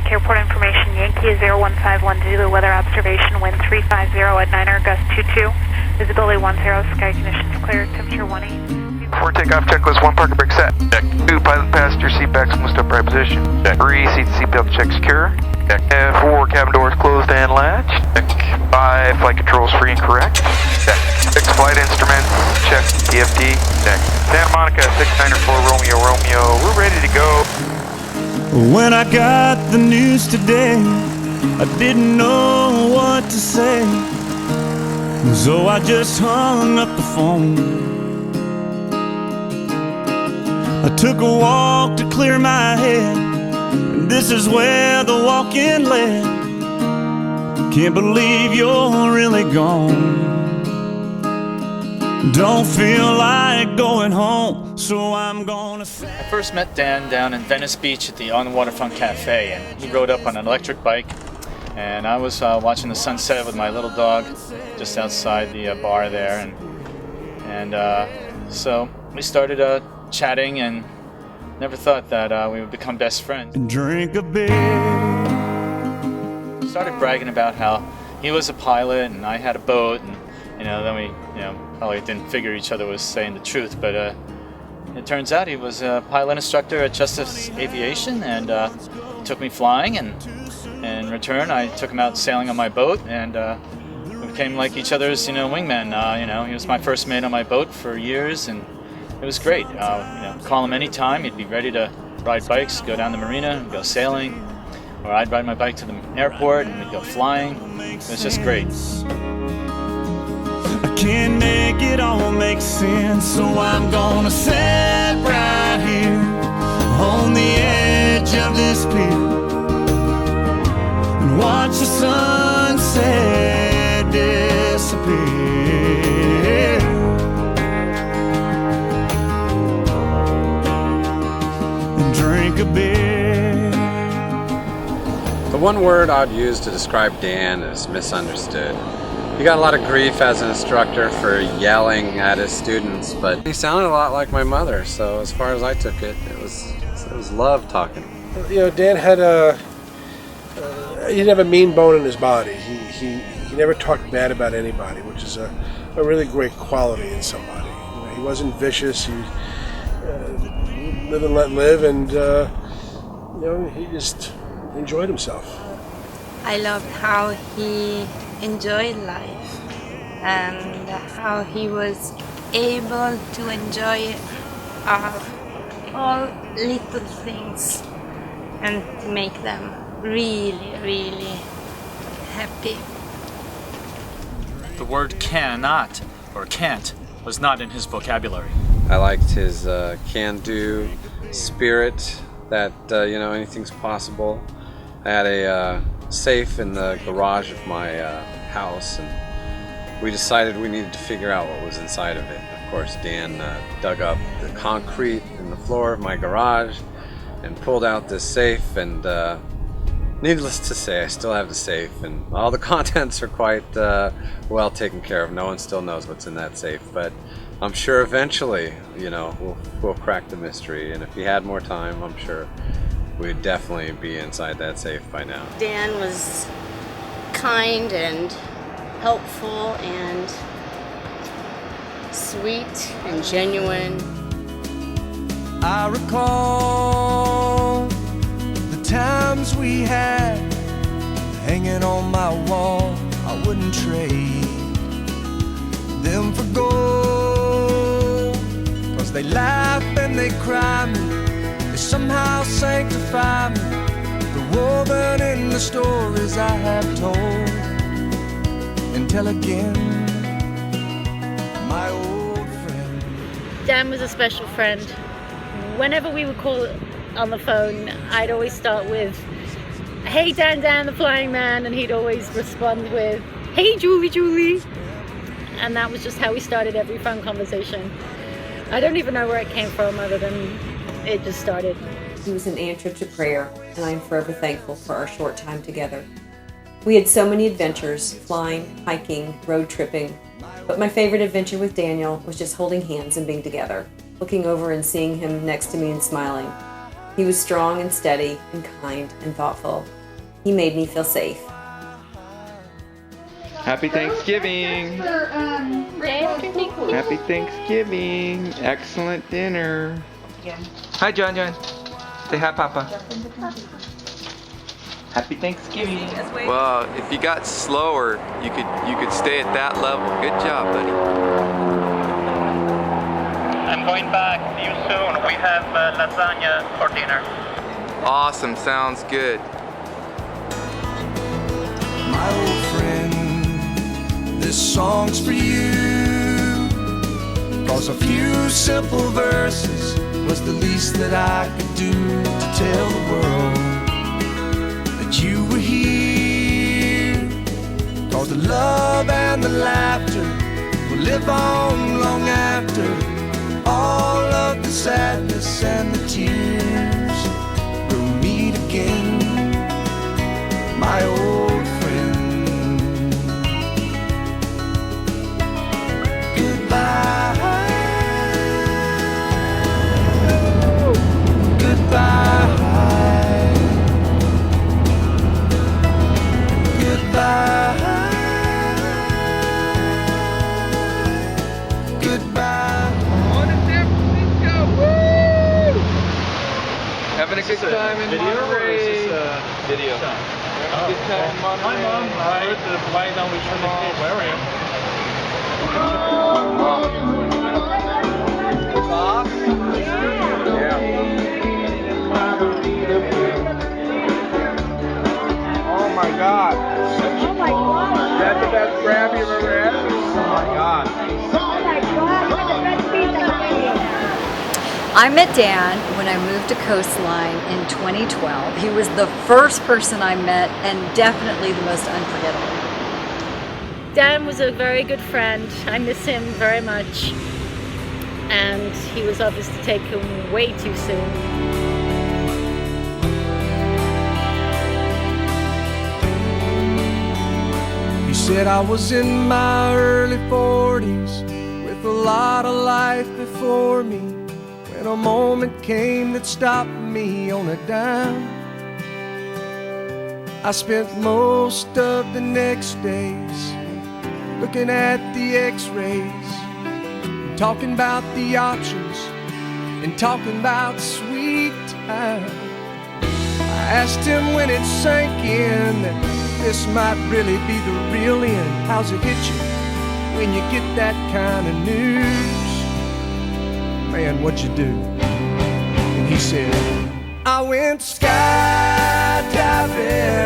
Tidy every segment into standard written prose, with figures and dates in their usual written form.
Newark Airport information, Yankee 0151 Zulu, weather observation, wind 350 at 9er, gust 22, visibility 10, sky conditions clear, temperature 18. Before takeoff, checklist 1, parking brake set. Check. 2, pilot passenger seat backs most upright position. Check. 3, seatbelt check secure. Check. And 4, cabin doors closed and latched. Check. 5, flight controls free and correct. Check. 6, flight instruments. Check. TFT. Check. Santa Monica 694 Romeo Romeo. We're ready to go. When I got the news today, I didn't know what to say, so I just hung up the phone. I took a walk to clear my head, and this is where the walk-in led. Can't believe you're really gone. Don't feel like going home, so I'm gonna say. I first met Dan down in Venice Beach at the On the Waterfront Cafe, and he rode up on an electric bike, and I was watching the sunset with my little dog just outside the bar there, and so we started chatting, and never thought that we would become best friends. Drink a beer. Started bragging about how he was a pilot and I had a boat, and then we probably didn't figure each other was saying the truth, but it turns out he was a pilot instructor at Justice Aviation, and took me flying, and in return I took him out sailing on my boat, and we became like each other's wingmen. He was my first mate on my boat for years, and it was great. Call him anytime, he'd be ready to ride bikes, go down the marina and go sailing, or I'd ride my bike to the airport and we'd go flying. It was just great. I can't make it all make sense, so I'm gonna sit right here on the edge of this pier and watch the sunset disappear. And drink a beer. The one word I'd use to describe Dan is misunderstood. He got a lot of grief as an instructor for yelling at his students, but he sounded a lot like my mother, so as far as I took it, it was love talking. Dan had he didn't have a mean bone in his body. He never talked bad about anybody, which is a really great quality in somebody. He wasn't vicious. He live and let live, and he just enjoyed himself. I loved how he enjoyed life and how he was able to enjoy all little things and to make them really, really happy. The word cannot or can't was not in his vocabulary. I liked his can-do spirit that, anything's possible. I had a safe in the garage of my house, and we decided we needed to figure out what was inside of it. Of course, Dan dug up the concrete in the floor of my garage and pulled out this safe, and needless to say, I still have the safe, and all the contents are quite well taken care of. No one still knows what's in that safe, but I'm sure eventually, we'll crack the mystery, and if he had more time, I'm sure we'd definitely be inside that safe by now. Dan was kind and helpful and sweet and genuine. I recall the times we had hanging on my wall. I wouldn't trade them for gold, 'cause they laugh and they cry me. They somehow sanctify me. They're woven in the stories I have told and tell again, my old friend. Dan was a special friend. Whenever we would call on the phone, I'd always start with, "Hey Dan, Dan the Flying Man," and he'd always respond with, "Hey Julie, Julie." And that was just how we started every phone conversation. I don't even know where it came from other than it just started. He was an answer to prayer, and I am forever thankful for our short time together. We had so many adventures, flying, hiking, road tripping, but my favorite adventure with Daniel was just holding hands and being together, looking over and seeing him next to me and smiling. He was strong and steady and kind and thoughtful, He made me feel safe. Happy Thanksgiving! Happy Thanksgiving! Excellent dinner. Hi, John. Say hi, Papa. Happy Thanksgiving. Well, if you got slower, you could stay at that level. Good job, buddy. I'm going back. See you soon. We have lasagna for dinner. Awesome, sounds good. My old friend, this song's for you. 'Cause a few simple verses was the least that I could do to tell the world that you were here. 'Cause the love and the laughter will live on long after all of the sadness and the tears will meet again, my old friend. Goodbye. Goodbye. Goodbye. Goodbye. On to San Francisco! Woo! Having a good time in Monterey. Video. Good time in Monterey. Hi, Mom. Hi. Fly down with you. Where are you? Boss? Yeah. Oh my God. Oh my God. That's the best crab you've ever had? Oh my God. I met Dan when I moved to Coastline in 2012. He was the first person I met and definitely the most unforgettable. Dan was a very good friend. I miss him very much. And he was obviously taken way too soon. He said I was in my early 40s with a lot of life before me, when a moment came that stopped me on a dime. I spent most of the next days looking at the x-rays, talking about the options and talking about sweet time. I asked him when it sank in that this might really be the real end. How's it hit you when you get that kind of news? Man, what'd you do? And he said, I went skydiving,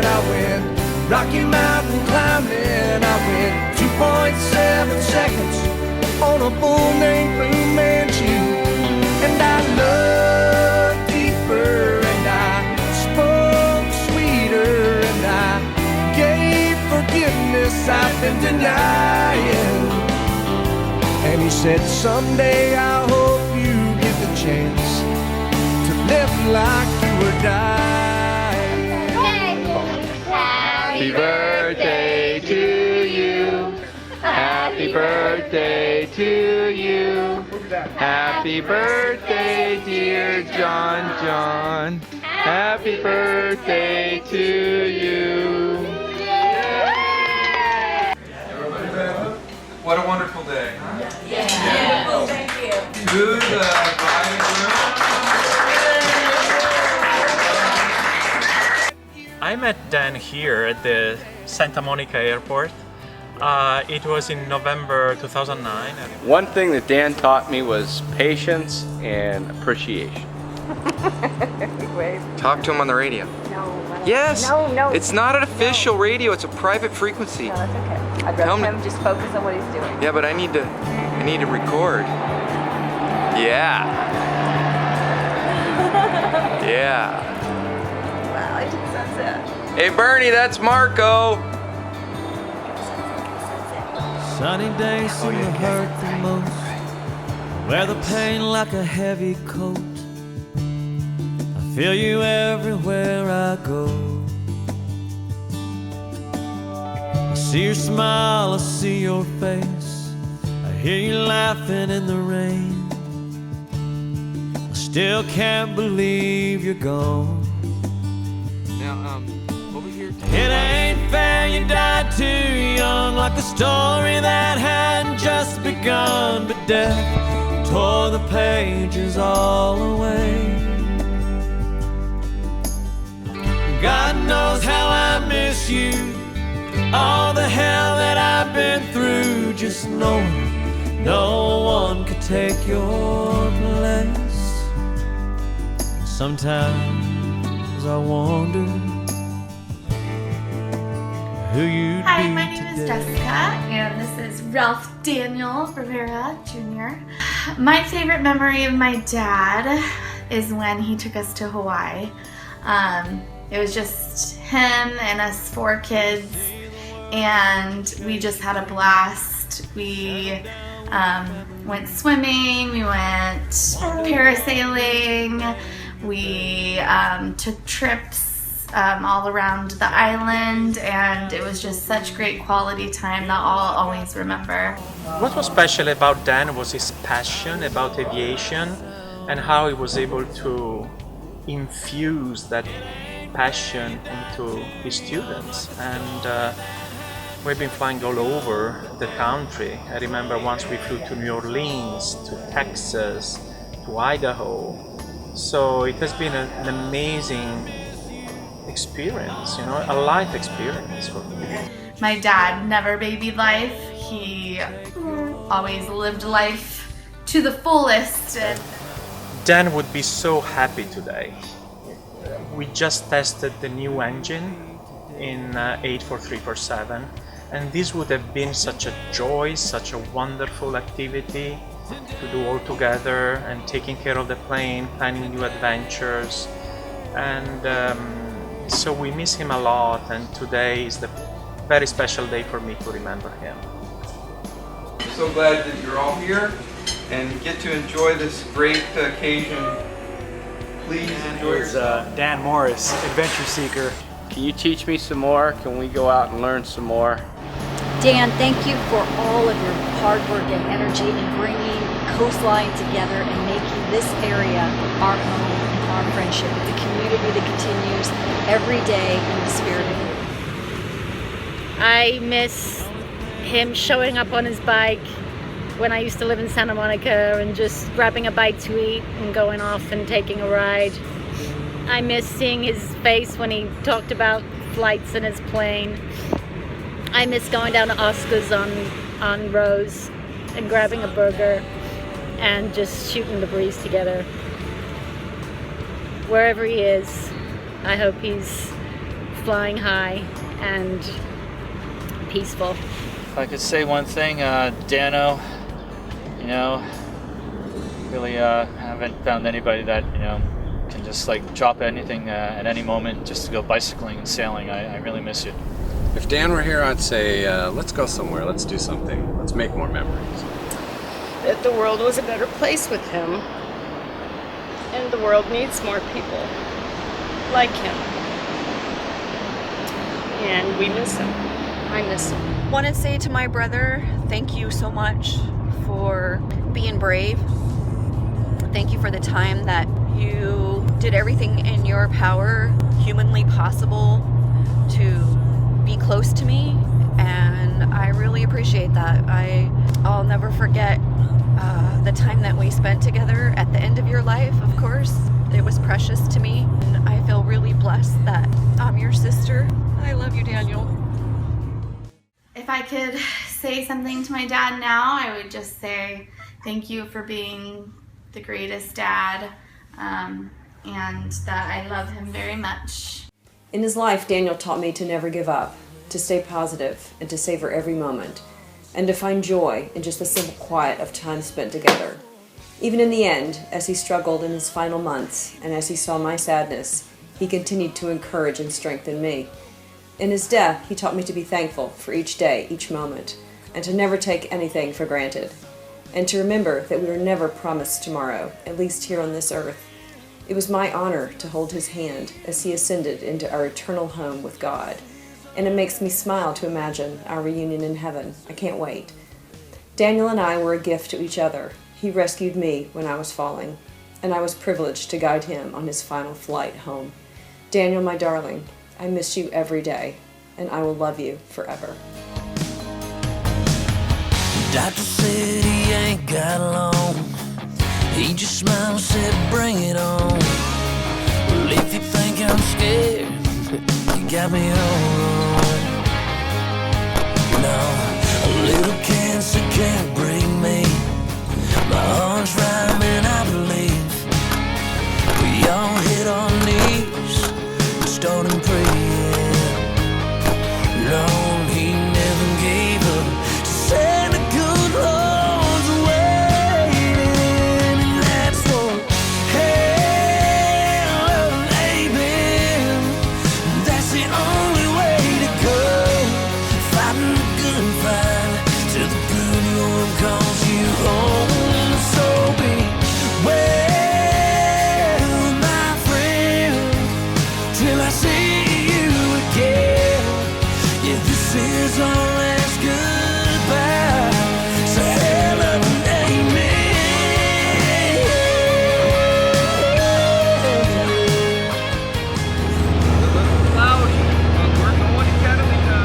I went Rocky Mountain climbing, I went 2.7 seconds on a bull named Blue Manchu. And I loved deeper, and I spoke sweeter, and I gave forgiveness I've been denying. And he said, someday I hope you get the chance to live like you were dying. Happy birthday to you. Happy birthday to you. Happy birthday, dear John. Happy birthday to you. What a wonderful day. Yeah. Thank you. Who's driving I met Dan here at the Santa Monica airport. It was in November 2009. One thing that Dan taught me was patience and appreciation. Talk to him on the radio. No. Yes. No. It's not an official radio. It's a private frequency. No, that's okay. I'd Tell rather me. him just focus on what he's doing. Yeah, but I need to record. Yeah. Yeah. Wow, I did sunset. Hey Bernie, that's Marco. Sunny days seem to hurt the most. Wear the pain like a heavy coat. I feel you everywhere I go. I see your smile, I see your face. I hear you laughing in the rain. I still can't believe you're gone. Now, what It ain't fair you died too young, like a story that hadn't just begun, but death tore the pages all away. God knows how I miss you, all the hell that I've been through, just knowing no one could take your place. Sometimes I wonder who you'd Hi, be my name is today. Jessica, and this is Ralph Daniel Rivera Jr. My favorite memory of my dad is when he took us to Hawaii. It was just him and us 4 kids, and we just had a blast. We went swimming, we went parasailing, we took trips all around the island, and it was just such great quality time that I'll always remember. What was special about Dan was his passion about aviation and how he was able to infuse that passion into his students. And we've been flying all over the country. I remember once we flew to New Orleans, to Texas, to Idaho. So it has been an amazing experience, you know, a life experience for me. My dad never babied life. He always lived life to the fullest. Dan would be so happy today. We just tested the new engine in 843/7, and this would have been such a joy, such a wonderful activity to do all together, and taking care of the plane, planning new adventures. And so we miss him a lot, and today is the very special day for me to remember him. I'm so glad that you're all here and get to enjoy this great occasion. Please enjoy yourself. Dan Morris, Adventure Seeker. Can you teach me some more? Can we go out and learn some more? Dan, thank you for all of your hard work and energy in bringing Coastline together and making this area our home and our friendship. It's a community that continues every day in the spirit of you. I miss him showing up on his bike when I used to live in Santa Monica and just grabbing a bite to eat and going off and taking a ride. I miss seeing his face when he talked about flights in his plane. I miss going down to Oscar's on Rose and grabbing a burger and just shooting the breeze together. Wherever he is, I hope he's flying high and peaceful. If I could say one thing, Dano, you know, really haven't found anybody that, you know, can just like drop anything at any moment just to go bicycling and sailing. I really miss you. If Dan were here, I'd say, let's go somewhere, let's do something, let's make more memories. That the world was a better place with him, and the world needs more people like him. And we miss him. I miss him. Want to say to my brother, thank you so much for being brave. Thank you for the time that you did everything in your power, humanly possible, to be close to me, and I really appreciate that. I'll never forget the time that we spent together at the end of your life, of course. It was precious to me, and I feel really blessed that I'm your sister. I love you, Daniel. If I could say something to my dad now, I would just say thank you for being the greatest dad, and that I love him very much. In his life, Daniel taught me to never give up, to stay positive, and to savor every moment, and to find joy in just the simple quiet of time spent together. Even in the end, as he struggled in his final months, and as he saw my sadness, he continued to encourage and strengthen me. In his death, he taught me to be thankful for each day, each moment, and to never take anything for granted, and to remember that we were never promised tomorrow, at least here on this earth. It was my honor to hold his hand as he ascended into our eternal home with God, and it makes me smile to imagine our reunion in heaven. I can't wait. Daniel and I were a gift to each other. He rescued me when I was falling, and I was privileged to guide him on his final flight home. Daniel, my darling, I miss you every day, and I will love you forever. Doctor said he ain't got long. He just smiled and said, bring it on. Well, if you think I'm scared, you got me on. No, a little cancer can't break me. My heart's rhyming, I believe. We all hit our knees and started praying. No, he never gave up. Said the good Lord's waiting, and that's for hell, amen. That's the only way to go. Fighting the good fight till the good Lord calls you home. So be well, my friend, till I see you again. Yeah, this is our last goodbye. So hell of an amen. Cloudy, but we're going to Catalina.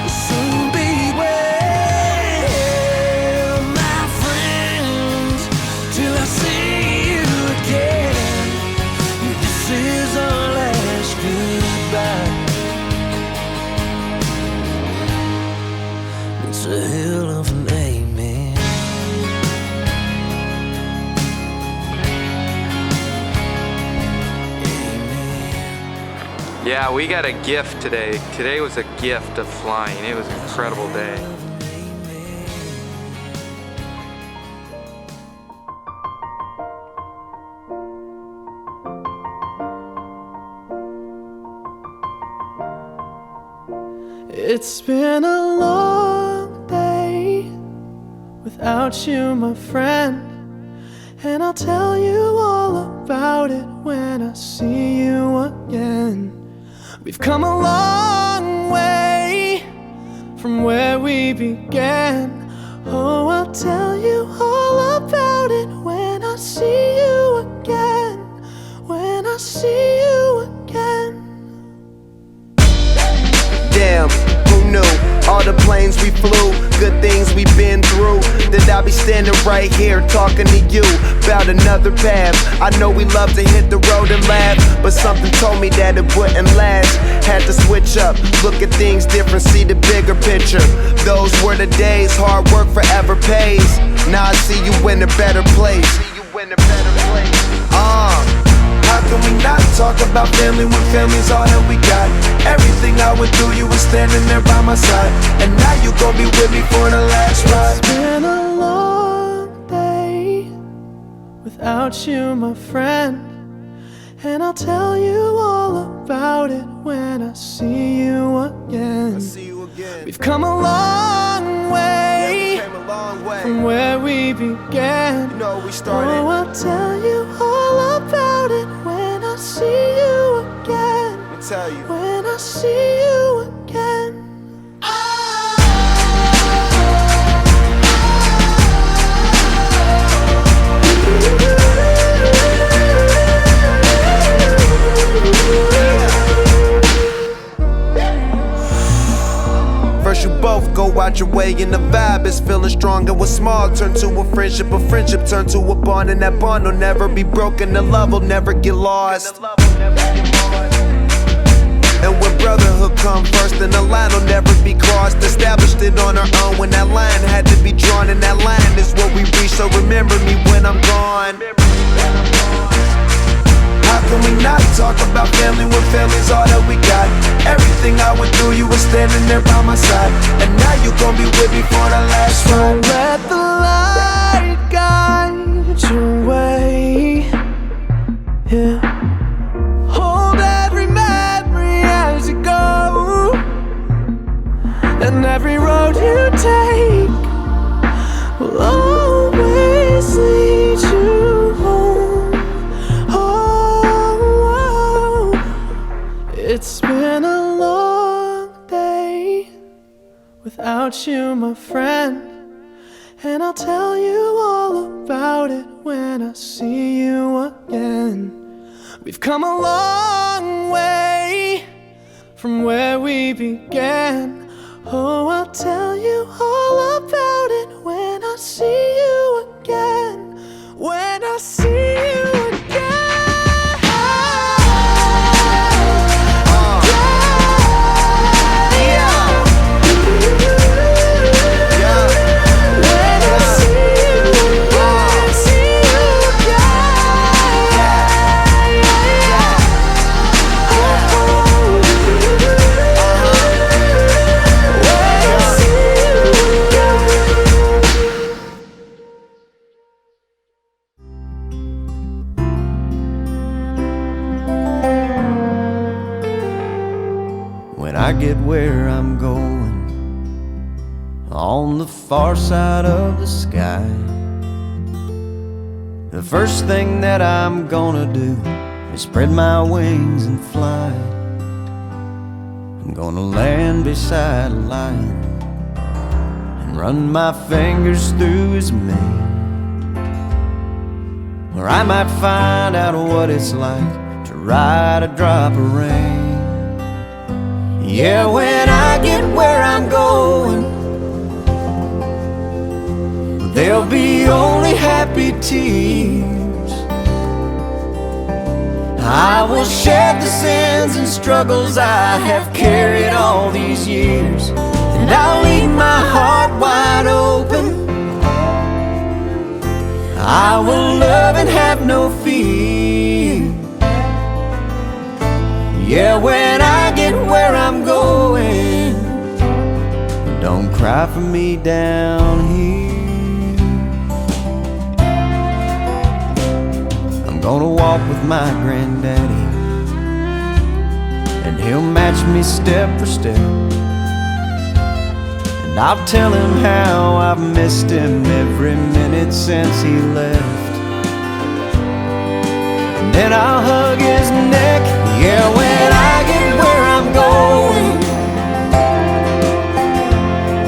Soon be well, my friend, till I see you again. This is our last goodbye. It's a hell of an amen. Yeah, we got a gift today. Today was a gift of flying. It was an incredible day. It's been a long day without you, my friend, and I'll tell you all about it when I see you again. We've come a long way from where we began. Oh, I'll tell you all about it when I see you again. When I see you again. Damn, who knew? All the planes we flew, good things we've been through. That I'll be standing right here talking to you about another path. I know we love to hit the road and laugh, but something told me that it wouldn't last. Had to switch up, look at things different, see the bigger picture. Those were the days, hard work forever pays. Now I see you in a better place. How can we not talk about family when family's all that we got? Everything I went through, you were standing there by my side, and now you gon' be with me for the last ride. It's been a long day without you, my friend, and I'll tell you all about it when I see you again. We've come a long way, from where we began. You know, we started. Oh, I'll tell you all about it when I see you again. I'll tell you. When I see you again. First you both go out your way and the vibe is feeling strong, and what's small turn to a friendship turn to a bond, and that bond will never be broken, the love will never get lost. And when brotherhood come first, then the line will never be crossed. Established it on our own when that line had to be drawn, and that line is what we reach, so remember me when I'm gone. How can we not talk about family when family's all that we got? Everything I went through, you were standing there by my side, and now you gon' be with me for the last ride. Let the light guide your way. Yeah. Hold every memory as you go, and every road you take will always lead you home. Oh, it's been a long day without you, my friend, and I'll tell you all about it when I see you again. We've come a long way from where we began. Oh, I'll tell you all about it when I see you again. When I see you again. When I get where I'm going, on the far side of the sky, the first thing that I'm gonna do is spread my wings and fly. I'm gonna land beside a lion and run my fingers through his mane, where I might find out what it's like to ride a drop of rain. Yeah, when I get where I'm going, there'll be only happy tears. I will shed the sins and struggles I have carried all these years, and I'll leave my heart wide open. I will love and have no fear. Yeah, when I get where I'm going, don't cry for me down here. I'm gonna walk with my granddaddy, and he'll match me step for step, and I'll tell him how I've missed him every minute since he left. And then I'll hug his neck. Yeah, when I get where I'm going,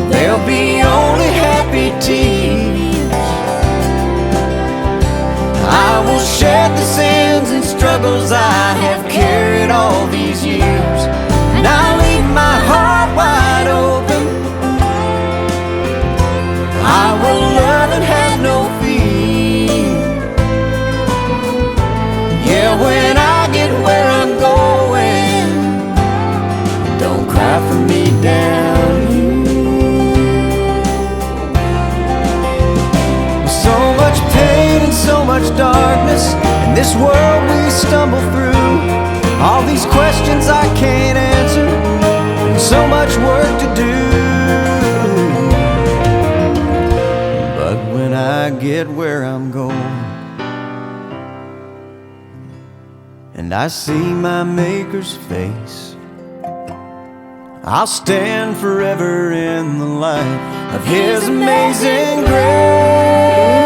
there'll be only happy tears. I will shed the sins and struggles I have carried all these years, and I'll leave my heart wide open. I will love and have no fear. Yeah, when I get where I'm going, don't cry for me down here. So much pain and so much darkness in this world we stumble through. All these questions I can't answer, and so much work to do. But when I get where I'm going, and I see my Maker's face, I'll stand forever in the light of His amazing grace.